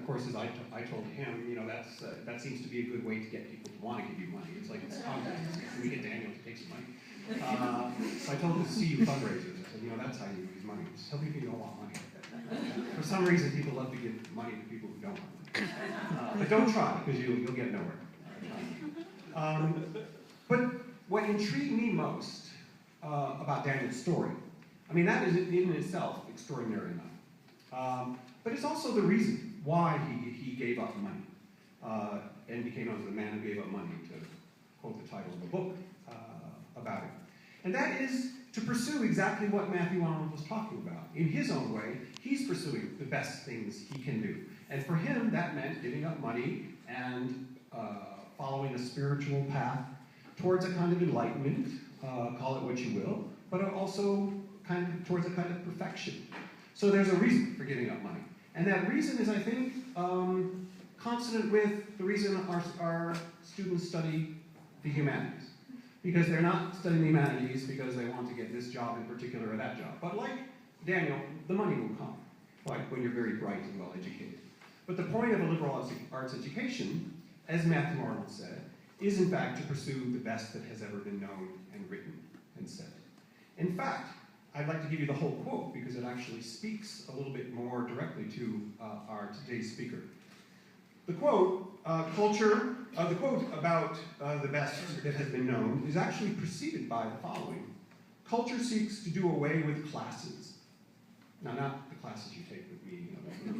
course, as I told him, you know, that seems to be a good way to get people to want to give you money. It's like it's complicated. Can we get Daniel to take some money? So I told him to see you fundraisers. I said, you know, that's how you raise money. Just tell people you don't want money. For some reason, people love to give money to people who don't want money. But don't try, because you'll get nowhere. But what intrigued me most about Daniel's story, I mean, that is in itself extraordinary enough. But it's also the reason why he gave up money and became known as the man who gave up money, to quote the title of the book about it. And that is to pursue exactly what Matthew Arnold was talking about. In his own way, he's pursuing the best things he can do. And for him, that meant giving up money and following a spiritual path towards a kind of enlightenment, call it what you will, but also kind of towards a kind of perfection. So there's a reason for giving up money. And that reason is, I think, consonant with the reason our students study the humanities. Because they're not studying the humanities because they want to get this job in particular or that job. But like Daniel, the money will come, like when you're very bright and well educated. But the point of a liberal arts education, as Matthew Arnold said, is in fact to pursue the best that has ever been known and written and said. In fact, I'd like to give you the whole quote because it actually speaks a little bit more directly to our today's speaker. The quote, the quote about the best that has been known is actually preceded by the following. Culture seeks to do away with classes. Now, not the classes you take with me. You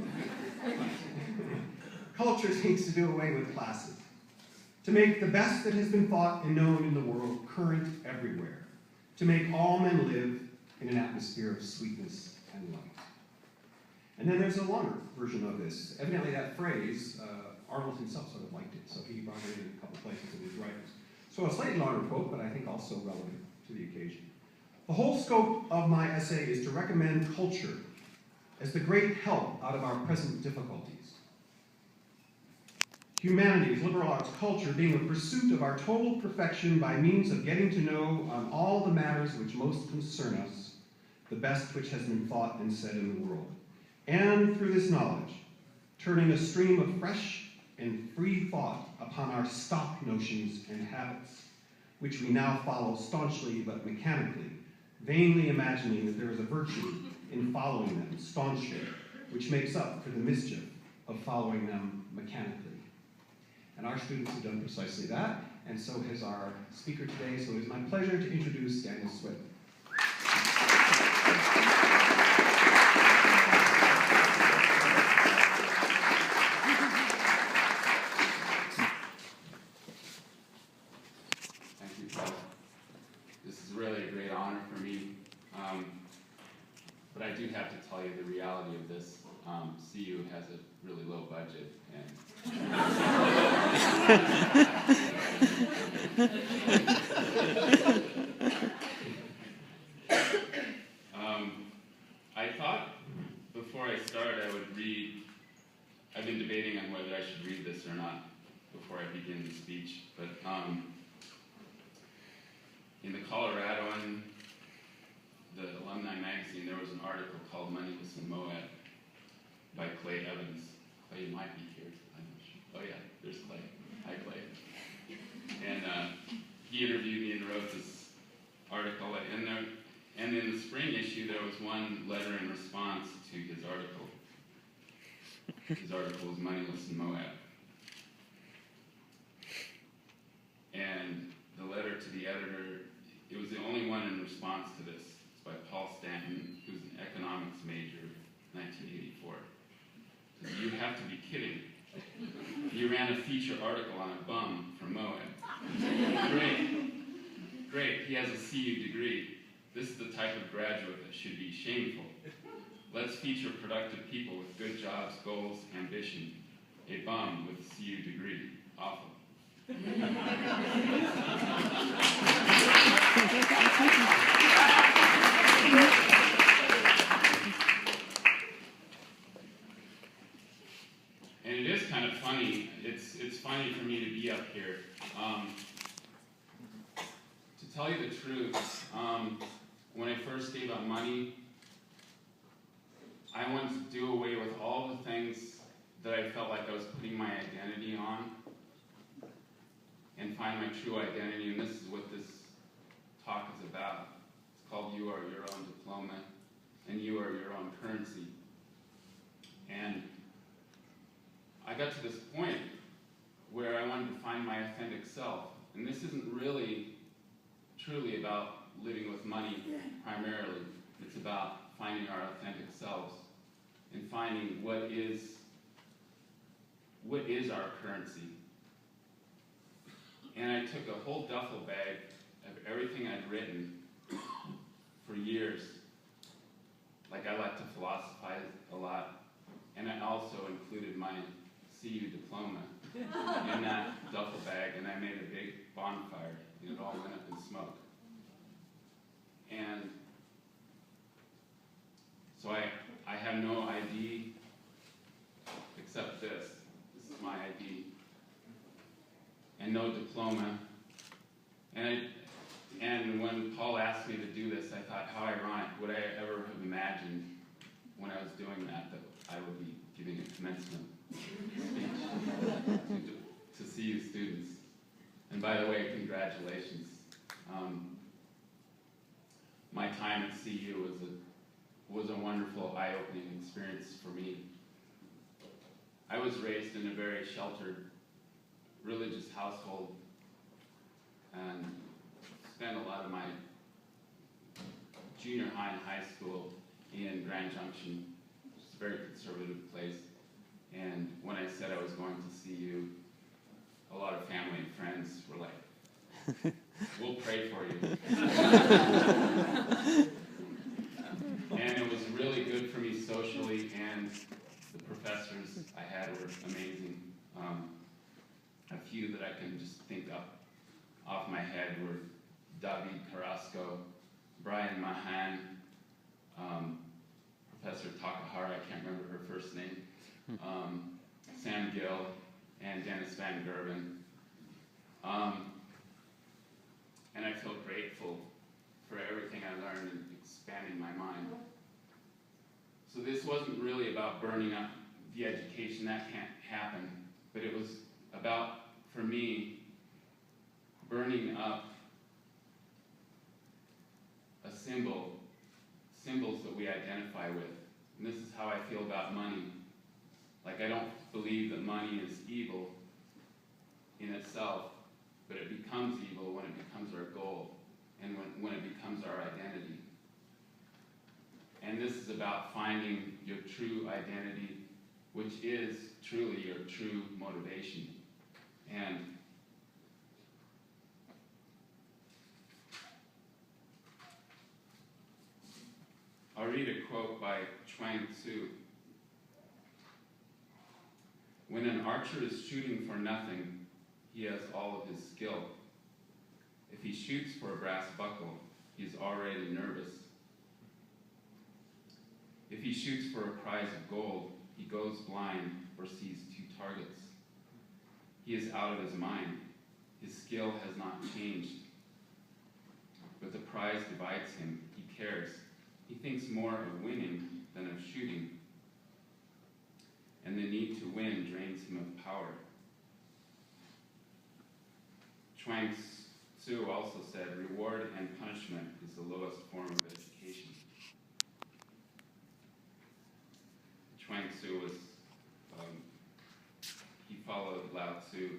know, culture seeks to do away with classes. To make the best that has been thought and known in the world current everywhere. To make all men live in an atmosphere of sweetness and light. And then there's a longer version of this. Evidently that phrase, Arnold himself sort of liked it, so he brought it in a couple places in his writings. So a slightly longer quote, but I think also relevant to the occasion. The whole scope of my essay is to recommend culture as the great help out of our present difficulties. Humanities, liberal arts, culture being a pursuit of our total perfection by means of getting to know on all the matters which most concern us, the best which has been thought and said in the world. And through this knowledge, turning a stream of fresh and free thought upon our stock notions and habits, which we now follow staunchly but mechanically, vainly imagining that there is a virtue in following them staunchly, which makes up for the mischief of following them mechanically. And our students have done precisely that, and so has our speaker today, so it is my pleasure to introduce Daniel Suelo. But I do have to tell you the reality of this. CU has a really low budget, and I thought before I start I would read. I've been debating on whether I should read this or not before I begin the speech, but in the Coloradoan, the alumni magazine, there was an article called Humanities in Moab by Clay Evans. Clay, you might be here. I'm not sure. Oh yeah, there's Clay. Hi, Clay. And he interviewed me and wrote this article. And in the spring issue, there was one letter in response to his article. His article was Moneyless in Moab. And the letter to the editor, it was the only one in response to this. By Paul Stanton, who's an economics major, 1984. You have to be kidding. You ran a feature article on a bum from Moab. Great, he has a CU degree. This is the type of graduate that should be shameful. Let's feature productive people with good jobs, goals, ambition. A bum with a CU degree. Awful. And it is kind of funny. It's funny for me to be up here. To tell you the truth, when I first gave up money, I wanted to do away with all the things that I felt find my true identity, and this is what this talk is about. It's called You Are Your Own Diploma, and You Are Your Own Currency. And I got to this point where I wanted to find my authentic self. And this isn't really truly about living with money primarily. It's about finding our authentic selves and finding what is our currency. And I took a whole duffel bag of everything I'd written for years. Like, I like to philosophize a lot. And I also included my CU diploma in that duffel bag, and I made a big bonfire, and it all went up in smoke. And so I have no ID except this. This is my ID. And no diploma. And when Paul asked me to do this, I thought, how ironic. Would I ever have imagined when I was doing that I would be giving a commencement speech to CU students. And by the way, congratulations. My time at CU was a wonderful, eye-opening experience for me. I was raised in a very sheltered, religious household and spent a lot of my junior high and high school in Grand Junction, which is a very conservative place. And when I said I was going to CU, a lot of family and friends were like, we'll pray for you. And it was really good for me socially, and the professors I had were amazing. A few that I can just think off my head were David Carrasco, Brian Mahan, Professor Takahara, I can't remember her first name, Sam Gill, and Dennis Van Gerben. And I feel grateful for everything I learned and expanding my mind. So this wasn't really about burning up the education, that can't happen, but it was about, for me, burning up a symbols that we identify with. And this is how I feel about money. Like, I don't believe that money is evil in itself, but it becomes evil when it becomes our goal and when it becomes our identity. And this is about finding your true identity, which is truly your true motivation. And I'll read a quote by Chuang Tzu. When an archer is shooting for nothing, he has all of his skill. If he shoots for a brass buckle, he is already nervous. If he shoots for a prize of gold, he goes blind or sees two targets. He is out of his mind. His skill has not changed. But the prize divides him. He cares. He thinks more of winning than of shooting. And the need to win drains him of power. Chuang Tzu also said, reward and punishment is the lowest form of education. Chuang Tzu was, he followed Lao Tzu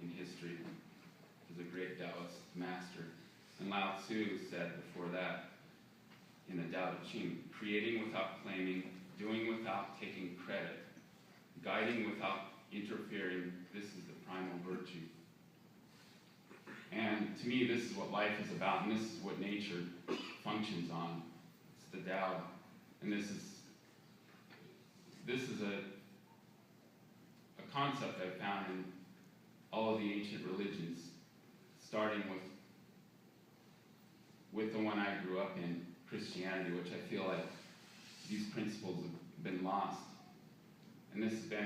in history. He was a great Taoist master. And Lao Tzu said before that, in the Tao Te Ching, creating without claiming, doing without taking credit, guiding without interfering, this is the primal virtue. And to me, this is what life is about, and this is what nature functions on. It's the Tao. And this is a concept I found in all of the ancient religions, starting with the one I grew up in, Christianity, which I feel like these principles have been lost. And this has been